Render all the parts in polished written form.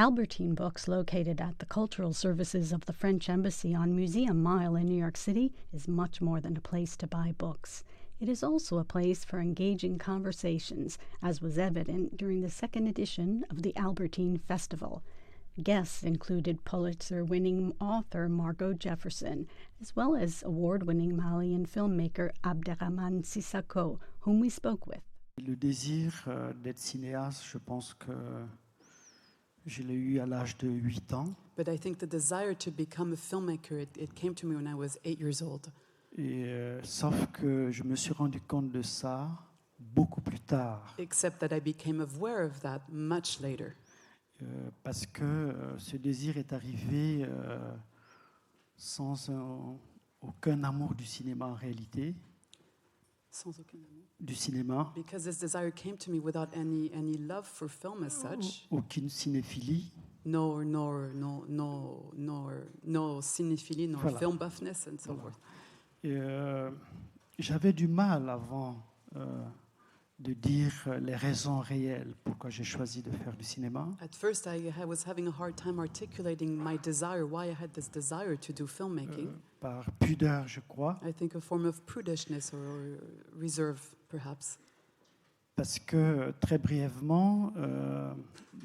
Albertine Books, located at the Cultural Services of the French Embassy on Museum Mile in New York City, is much more than a place to buy books. It is also a place for engaging conversations, as was evident during the second edition of the Albertine Festival. Guests included Pulitzer-winning author Margot Jefferson, as well as award-winning Malian filmmaker Abderrahmane Sissako, whom we spoke with. Le désir d'être cinéaste, je pense que je l'ai eu à l'âge de 8 ans. But I think the desire to become a filmmaker, it came to me when I was 8 years old. Et, sauf que je me suis rendu compte de ça beaucoup plus tard. Except that I became aware of that much later. Parce que ce désir est arrivé sans aucun amour du cinéma en réalité. Sans aucun amour. Du cinéma. Because this desire came to me without any love for film as such. Aucune cinéphilie. No cinéphilie, no Voilà. film buffness and so forth. Et, j'avais du mal avant de dire les raisons réelles pourquoi j'ai choisi de faire du cinéma. At first, I was having a hard time articulating my desire, why I had this desire to do filmmaking. Par pudeur, je crois. I think a form of prudishness or reserve, perhaps. Parce que, très brièvement,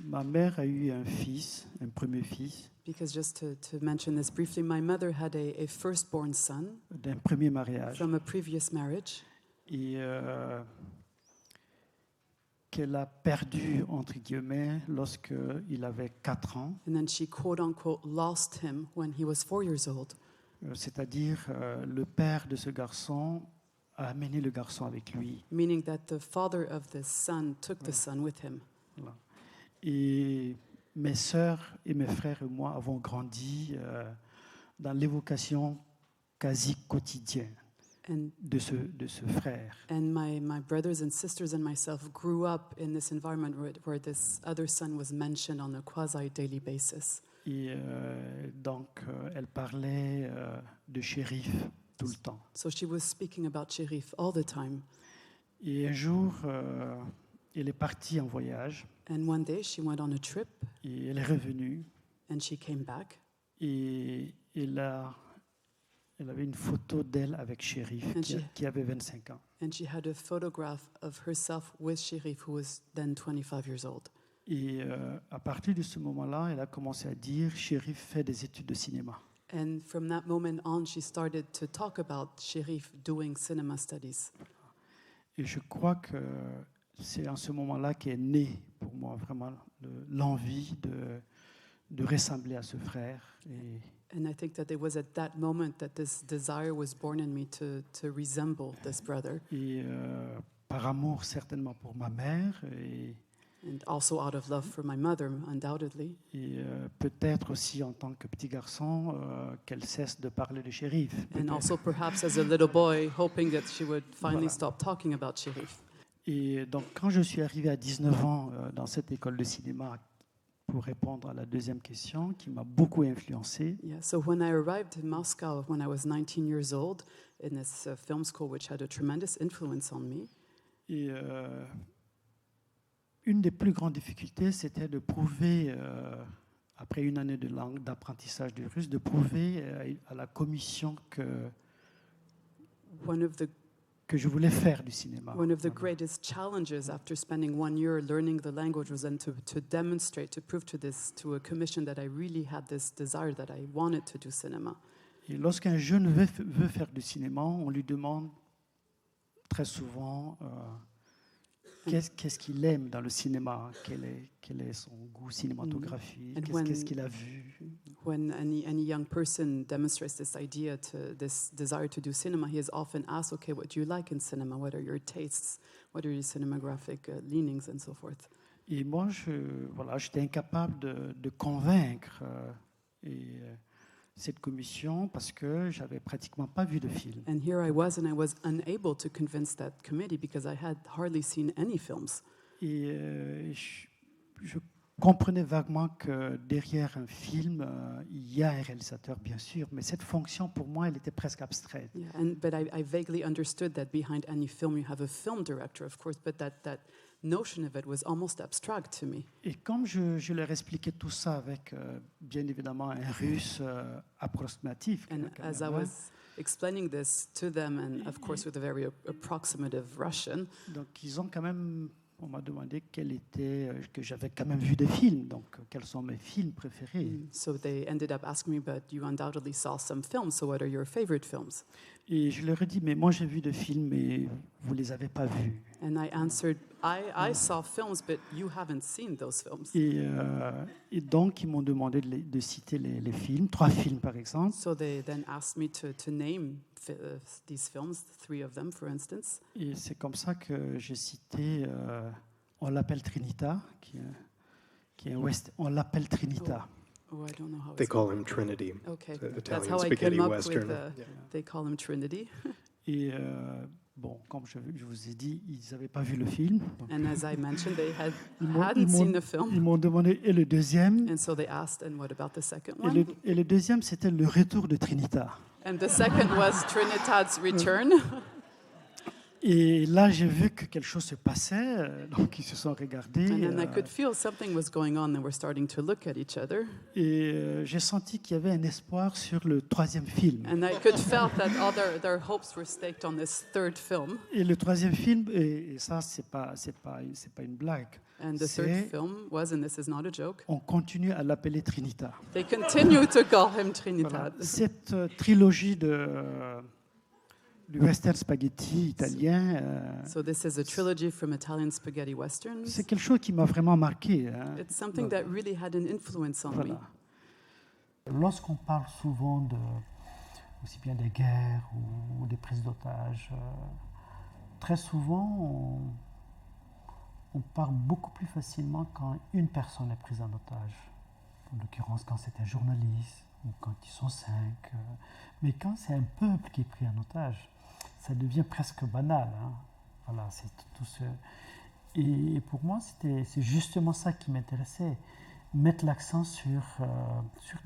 ma mère a eu un premier fils. Because just to mention this briefly, my mother had a firstborn son D'un premier mariage. from a previous marriage. Et qu'elle a perdu, entre guillemets, lorsqu'il avait 4 ans. And then she, quote unquote, lost him when he was 4 years old. C'est-à-dire, le père de ce garçon a amené le garçon avec lui. Meaning that the father of this son took the son with him. Voilà. Et mes sœurs et mes frères et moi avons grandi dans l'évocation quasi quotidienne de ce frère. And my brothers and sisters and myself grew up in this environment where this other son was mentioned on a quasi-daily basis. Et donc, elle parlait de Chérif tout le temps. So she was speaking about Chérif all the time. Et un jour, elle est partie en voyage. And one day she went on a trip. Et elle est revenue. And she came back. Et elle avait une photo d'elle avec Chérif qui avait 25 ans. And she had a photograph of herself with Chérif, who was then 25 years old. Et à partir de ce moment-là, elle a commencé à dire Chérif fait des études de cinéma. And from that moment on, she started to talk about Chérif doing cinema studies. Et je crois que c'est en ce moment-là qu'est née pour moi vraiment l'envie de ressembler à ce frère. And I think that it was at that moment that this desire was born in me to resemble this brother. Et par amour certainement pour ma mère. And also out of love for my mother, undoubtedly. Et peut-être aussi en tant que petit garçon qu'elle cesse de parler de Chérif. And also perhaps as a little boy, hoping that she would finally stop talking about Chérif. Et donc quand je suis arrivé à 19 ans dans cette école de cinéma, pour répondre à la deuxième question, qui m'a beaucoup influencé. Yeah, so when I arrived in Moscow when I was 19 years old, in this film school which had a tremendous influence on me. Et une des plus grandes difficultés, c'était de prouver, après une année de langue, d'apprentissage du russe, de prouver à la commission que je voulais faire du cinéma. One of the greatest challenges after spending 1 year learning the language was then to demonstrate, to prove to a commission that I really had this desire, that I wanted to do cinema. Et lorsqu'un jeune veut faire du cinéma, on lui demande très souvent qu'est-ce qu'il aime dans le cinéma, quel est son goût cinématographique, qu'est-ce qu'il a vu. When any young person demonstrates this idea, this desire to do cinema, he is often asked, okay, what do you like in cinema? What are your tastes? What are your cinematographic leanings and so forth? Et moi, j'étais incapable de convaincre cette commission parce que j'avais pratiquement pas vu de film. And here I was unable to convince that committee because I had hardly seen any films. Et je comprenais vaguement que derrière un film, il y a un réalisateur, bien sûr, mais cette fonction, pour moi, elle était presque abstraite. Yeah, but I vaguely understood that behind any film you have a film director, of course, but that notion of it was almost abstract to me. Et comme je leur expliquais tout ça avec, bien évidemment, un russe approximatif, And as I was explaining this to them, and of course with a very approximative Russian, donc ils ont quand même, on m'a demandé que j'avais quand même vu des films, donc quels sont mes films préférés. so they ended up asking me, but you undoubtedly saw some films, so what are your favorite films? Et je leur ai dit, mais moi j'ai vu des films, mais vous les avez pas vus. And I answered, I saw films, but you haven't seen those films. Et donc ils m'ont demandé de citer les films, 3 films par exemple. So they then asked me to name these films, 3 of them, for instance. Et c'est comme ça que j'ai cité On l'appelle Trinita, qui est un west. On l'appelle Trinita. Oh, I don't know how They it's call him Trinity. Okay, It's that's Italian how I spaghetti came up western. with they call him Trinity. Et bon, comme je vous ai dit, ils n'avaient pas vu le film. Donc, And as I mentioned, they ils hadn't seen the film. m'ont demandé, et le deuxième, And so they asked, and what about the second et one? le deuxième, c'était le retour de Trinita. And the second was Trinidad's Return. Et là, j'ai vu que quelque chose se passait, donc ils se sont regardés. And then I could feel something was going on, and we're starting to look at each other. Et j'ai senti qu'il y avait un espoir sur le 3e film. And I could felt that all their hopes were staked on this third film. Et le 3e film, et ça, c'est pas une blague. And the third film was, and this is not a joke, On continue à l'appeler Trinita. they continue to call him Voilà. Trinidad. Cette trilogie du western spaghetti italien, So this is a trilogy from Italian spaghetti westerns. c'est quelque chose qui m'a vraiment marqué. Hein. It's something that really had an influence on me. Voilà. Lorsqu'on parle souvent aussi bien des guerres ou des prises d'otages, très souvent on parle beaucoup plus facilement quand une personne est prise en otage. En l'occurrence, quand c'est un journaliste ou quand ils sont 5. Mais quand c'est un peuple qui est pris en otage, ça devient presque banal. Hein. Voilà, c'est tout ce... Et pour moi, c'est justement ça qui m'intéressait. Mettre l'accent sur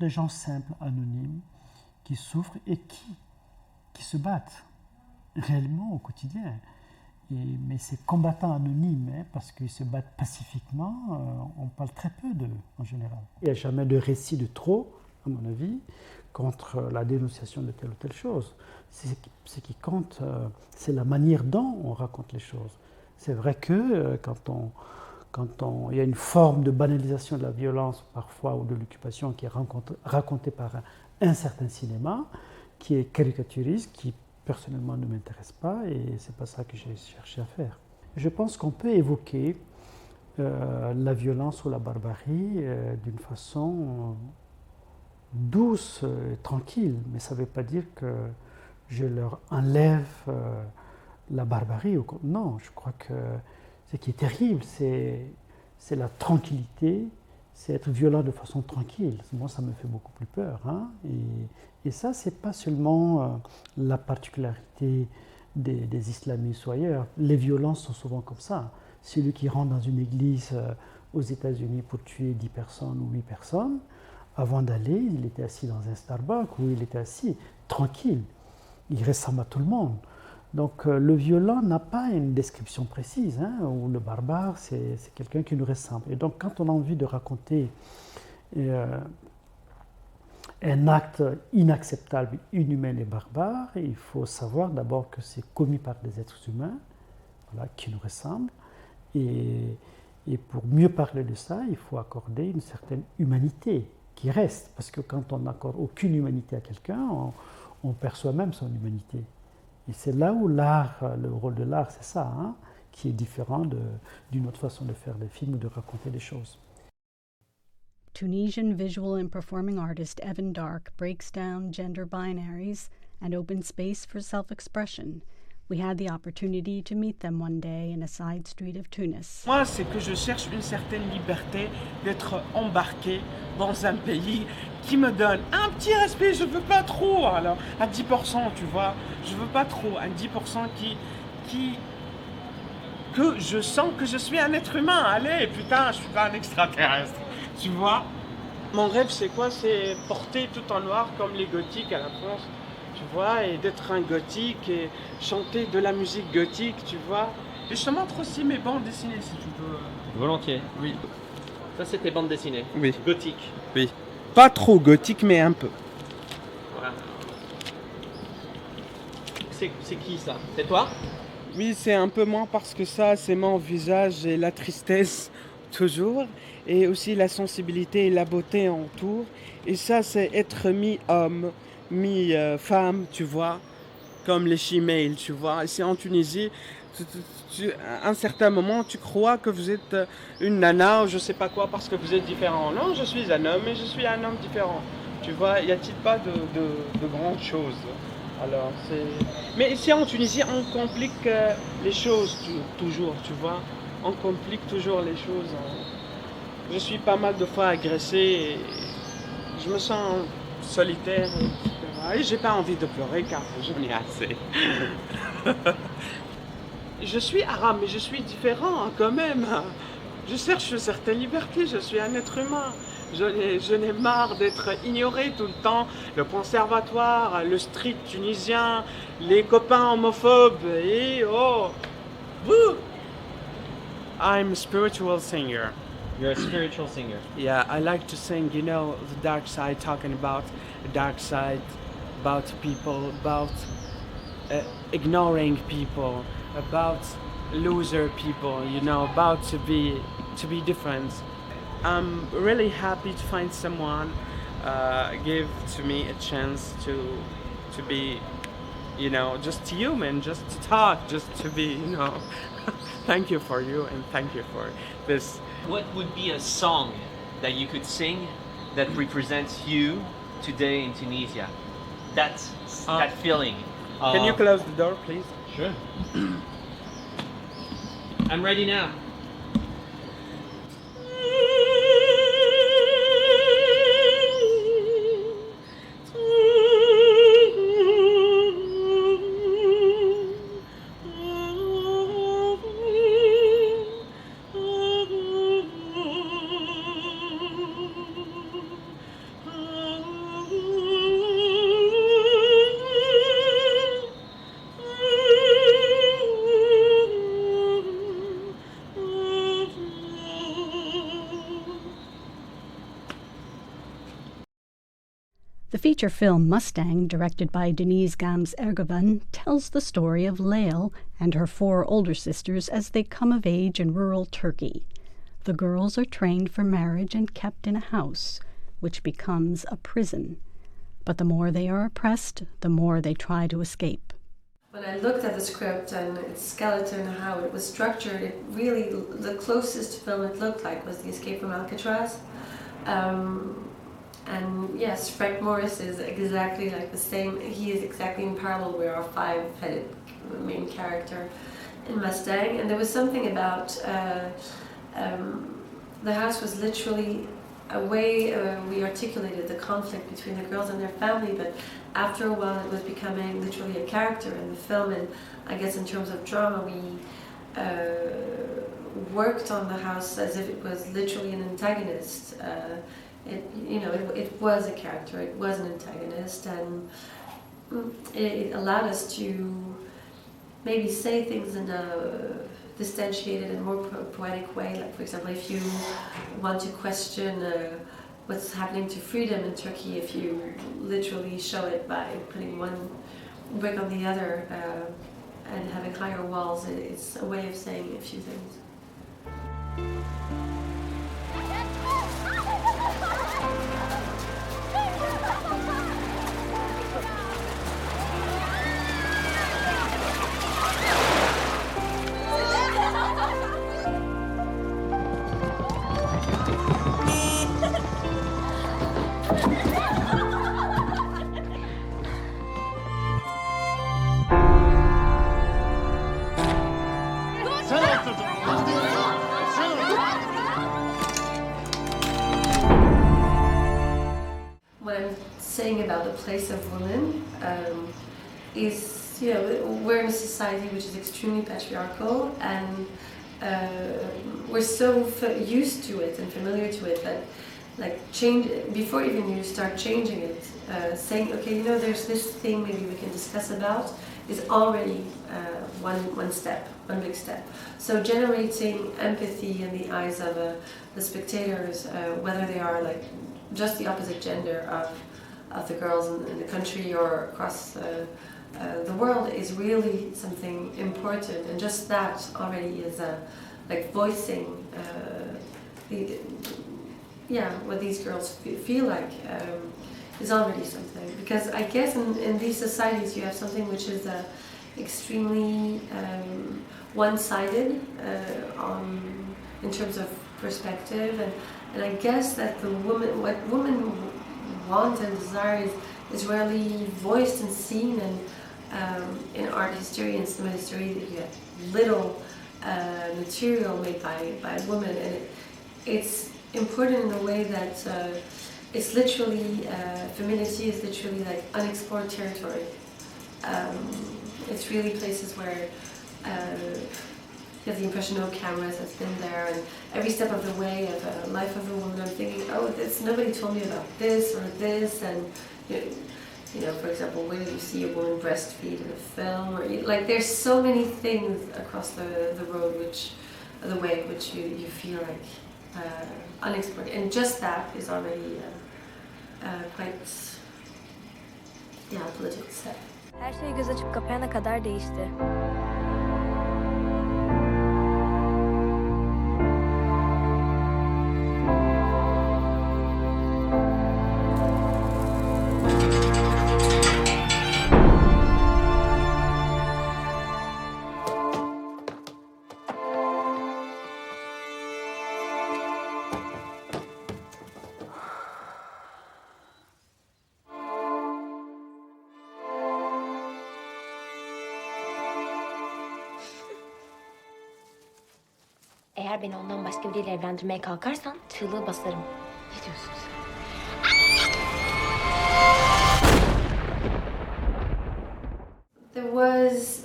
des gens simples, anonymes, qui souffrent et qui se battent réellement au quotidien. Mais ces combattants anonymes, hein, parce qu'ils se battent pacifiquement, on parle très peu d'eux en général. Il n'y a jamais de récit de trop, à mon avis, contre la dénonciation de telle ou telle chose. Ce qui compte, c'est la manière dont on raconte les choses. C'est vrai que quand il y a une forme de banalisation de la violence parfois ou de l'occupation qui est racontée par un certain cinéma, qui est caricaturiste, qui personnellement ne m'intéresse pas, et c'est pas ça que j'ai cherché à faire. Je pense qu'on peut évoquer la violence ou la barbarie d'une façon douce et tranquille, mais ça ne veut pas dire que je leur enlève la barbarie. Non, je crois que ce qui est terrible, c'est la tranquillité, c'est être violent de façon tranquille. Moi, ça me fait beaucoup plus peur. Hein, et ça, ce n'est pas seulement la particularité des islamistes ou ailleurs. Les violences sont souvent comme ça. Celui qui rentre dans une église aux États-Unis pour tuer 10 personnes ou 8 personnes, avant d'aller, il était assis dans un Starbucks où il était assis, tranquille. Il ressemble à tout le monde. Donc le violent n'a pas une description précise, hein, ou le barbare, c'est quelqu'un qui nous ressemble. Et donc quand on a envie de raconter un acte inacceptable, inhumain et barbare, il faut savoir d'abord que c'est commis par des êtres humains, voilà, qui nous ressemblent. Et pour mieux parler de ça, il faut accorder une certaine humanité qui reste. Parce que quand on n'accorde aucune humanité à quelqu'un, on perd soi-même son humanité. Et c'est là où l'art, le rôle de l'art, c'est ça, hein, qui est différent d'une autre façon de faire des films ou de raconter des choses. Tunisian visual and performing artist Evan Dark breaks down gender binaries and opens space for self-expression. We had the opportunity to meet them one day in a side street of Tunis. Moi, c'est que je cherche une certaine liberté d'être embarqué dans un pays qui me donne un petit respect. Je veux pas trop, alors à 10%, tu vois. Je veux pas trop, un 10% que je sens que je suis un être humain. Allez, putain, je suis pas un extraterrestre. tu vois. Mon rêve, c'est quoi? C'est porter tout en noir comme les gothiques à la France, tu vois, et d'être un gothique et chanter de la musique gothique, tu vois. Et je te montre aussi mes bandes dessinées si tu veux. Volontiers. Oui. Ça, c'est tes bandes dessinées. Oui. Gothique. Oui. Pas trop gothique, mais un peu. Voilà. C'est qui ça? C'est toi? Oui, c'est un peu moins parce que ça, c'est mon visage et la tristesse toujours. Et aussi la sensibilité et la beauté entour. Et ça, c'est être mi-homme, mi-femme, tu vois. Comme les shemales, tu vois. Ici en Tunisie, à un certain moment, tu crois que vous êtes une nana ou je sais pas quoi parce que vous êtes différent. Non, je suis un homme et je suis un homme différent. Tu vois, y a-t-il pas de grandes choses? Alors, mais ici en Tunisie, on complique les choses toujours, tu vois. On complique toujours les choses. Je suis pas mal de fois agressé et je me sens solitaire, etc. Et j'ai pas envie de pleurer car j'en ai assez. Je suis arabe, mais je suis différent quand même. Je cherche une certaine liberté, je suis un être humain. Je n'ai marre d'être ignoré tout le temps. Le conservatoire, le street tunisien, les copains homophobes et oh, woo! I'm a spiritual singer. You're a spiritual singer. Yeah, I like to sing, you know, the dark side, talking about the dark side, about people, about ignoring people, about loser people, you know, about to be different. I'm really happy to find someone give to me a chance to be, you know, just human, just to talk, just to be, you know. Thank you for you and thank you for this. What would be a song that you could sing that represents you today in Tunisia? That feeling. Can you close the door, please? Sure. I'm ready now. The feature film Mustang, directed by Denise Gams Ergovan, tells the story of Lael and her 4 older sisters as they come of age in rural Turkey. The girls are trained for marriage and kept in a house, which becomes a prison. But the more they are oppressed, the more they try to escape. When I looked at the script and its skeleton, how it was structured, it really, the closest film it looked like was The Escape from Alcatraz. And yes, Frank Morris is exactly like the same. He is exactly in parallel with our 5-headed main character in Mustang. And there was something about the house was literally a way we articulated the conflict between the girls and their family, but after a while it was becoming literally a character in the film. And I guess in terms of drama, we worked on the house as if it was literally an antagonist. It was a character, it was an antagonist, and it allowed us to maybe say things in a distantiated and more poetic way. Like, for example, if you want to question what's happening to freedom in Turkey, if you literally show it by putting one brick on the other and having higher walls, it's a way of saying a few things. What I'm saying about the place of women is, we're in a society which is extremely patriarchal, and we're so used to it and familiar to it that like change before even you start changing it. Saying, okay, you know, there's this thing maybe we can discuss about is already one step, one big step. So generating empathy in the eyes of the spectators, whether they are like just the opposite gender of the girls in the country or across the world, is really something important. And just that already is like voicing what these girls feel like. Is already something, because I guess in these societies you have something which is extremely one-sided in terms of perspective, and I guess that what women want and desire is rarely voiced and seen, and in art history and cinema history you have little material made by women, and it's important in a way that it's literally, femininity is literally like unexplored territory. It's really places where you have the impression no cameras has been there, and every step of the way of the life of a woman I'm thinking, oh, nobody told me about this or this, and you know, for example, when you see a woman breastfeed in a film, or like there's so many things across the road, the way in which you feel like unexplored, and just that is already quite a political step. Her şey göz açıp kapayana kadar değişti. Eğer beni ondan başka biriyle evlendirmeye kalkarsan çığlığı basarım. Ne diyorsun sen? There was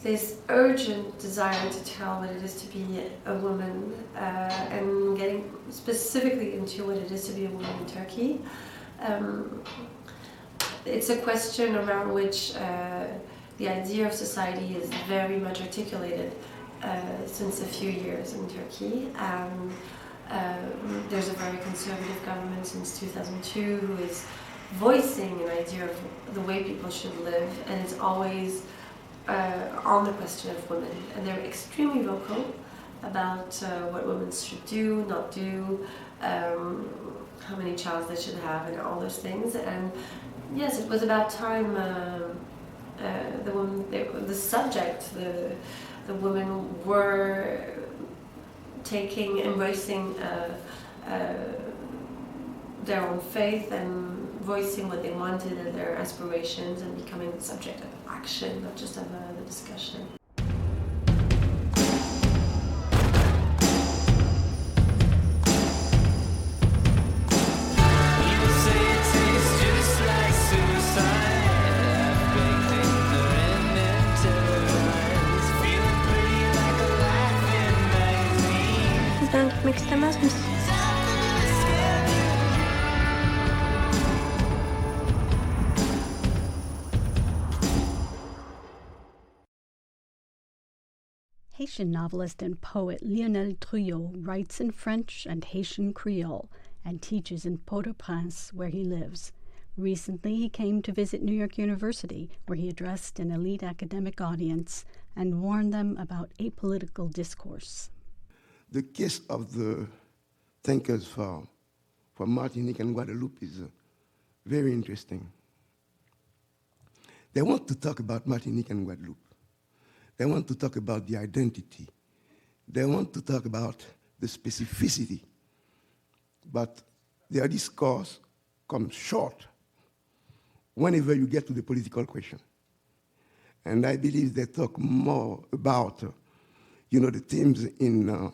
this urgent desire to tell what it is to be a woman, and getting specifically into what it is to be a woman in Turkey. It's a question around which the idea of society is very much articulated since a few years in Turkey. There's a very conservative government since 2002 who is voicing an idea of the way people should live, and it's always on the question of women. And they're extremely vocal about what women should do, not do, how many children they should have, and all those things. And yes, it was about time the subject, the women were embracing their own faith and voicing what they wanted and their aspirations, and becoming the subject of action, not just of the discussion. Bizden gitmek istemez misin? Haitian novelist and poet Lionel Trouillot writes in French and Haitian Creole and teaches in Port-au-Prince, where he lives. Recently, he came to visit New York University, where he addressed an elite academic audience and warned them about apolitical discourse. The case of the thinkers from Martinique and Guadeloupe is very interesting. They want to talk about Martinique and Guadeloupe. They want to talk about the identity. They want to talk about the specificity. But their discourse comes short whenever you get to the political question. And I believe they talk more about, the themes in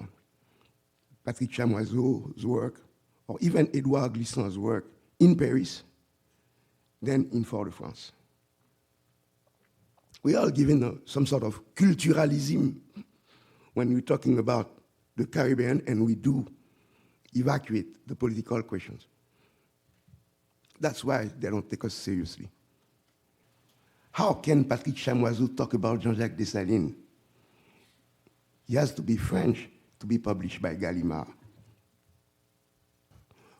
Patrick Chamoiseau's work, or even Edouard Glissant's work in Paris than in Fort-de-France. We are given some sort of culturalism when we're talking about the Caribbean, and we do evacuate the political questions. That's why they don't take us seriously. How can Patrick Chamoiseau talk about Jean-Jacques Dessalines? He has to be French to be published by Gallimard.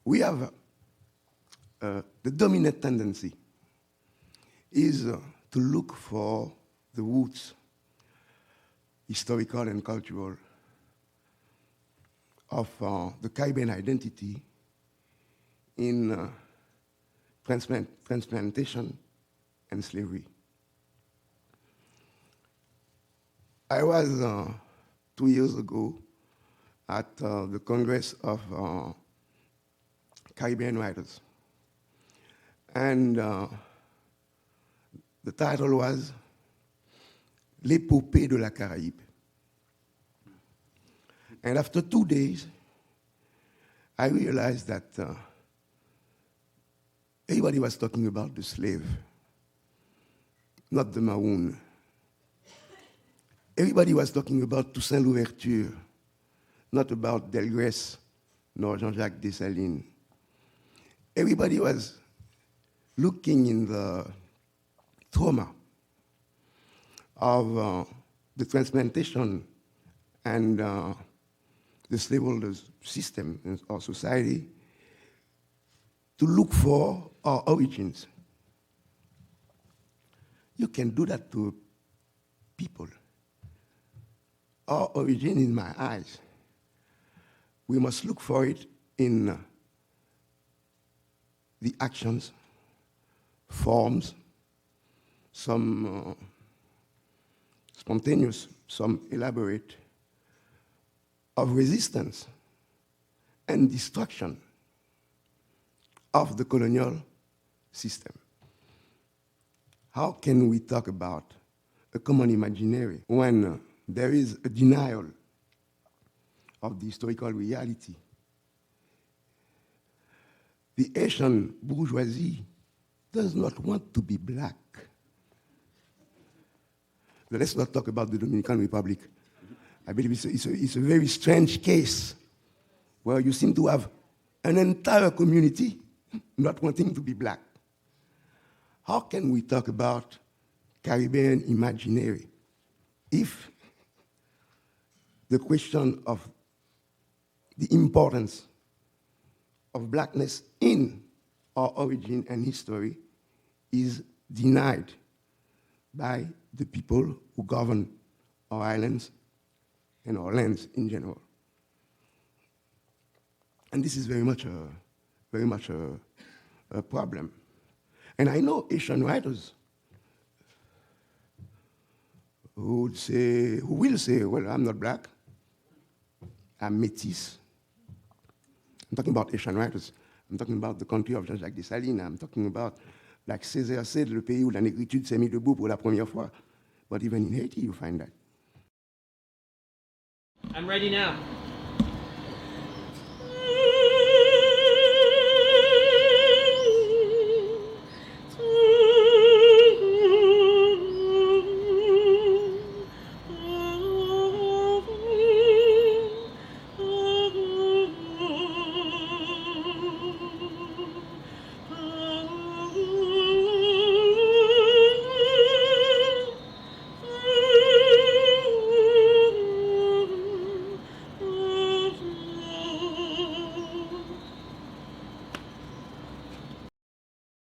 We have the dominant tendency is to look for the roots, historical and cultural, of the Caribbean identity in transplantation and slavery. I was 2 years ago at the Congress of Caribbean Writers, and the title was L'épopée de la Caraïbe. And after 2 days, I realized that everybody was talking about the slave, not the maroon. Everybody was talking about Toussaint Louverture, not about Delgrès nor Jean-Jacques Dessalines. Everybody was looking in the trauma of the transplantation and the slaveholders system in our society to look for our origins. You can do that to people. Our origin in my eyes, we must look for it in the actions, forms, some spontaneous, some elaborate, of resistance and destruction of the colonial system. How can we talk about a common imaginary when there is a denial of the historical reality? The Haitian bourgeoisie does not want to be black. But let's not talk about the Dominican Republic. I believe it's a very strange case where you seem to have an entire community not wanting to be black. How can we talk about Caribbean imaginary if the question of the importance of blackness in our origin and history is denied by the people who govern our islands and our lands in general? And this is very much a problem. And I know Asian writers who will say, well, I'm not black, I'm métis. I'm talking about Asian writers. I'm talking about the country of Jean-Jacques Dessalines. I'm talking about, like Césaire said, le pays où la négritude s'est mise debout pour la première fois. But even in Haiti, you find that. I'm ready now.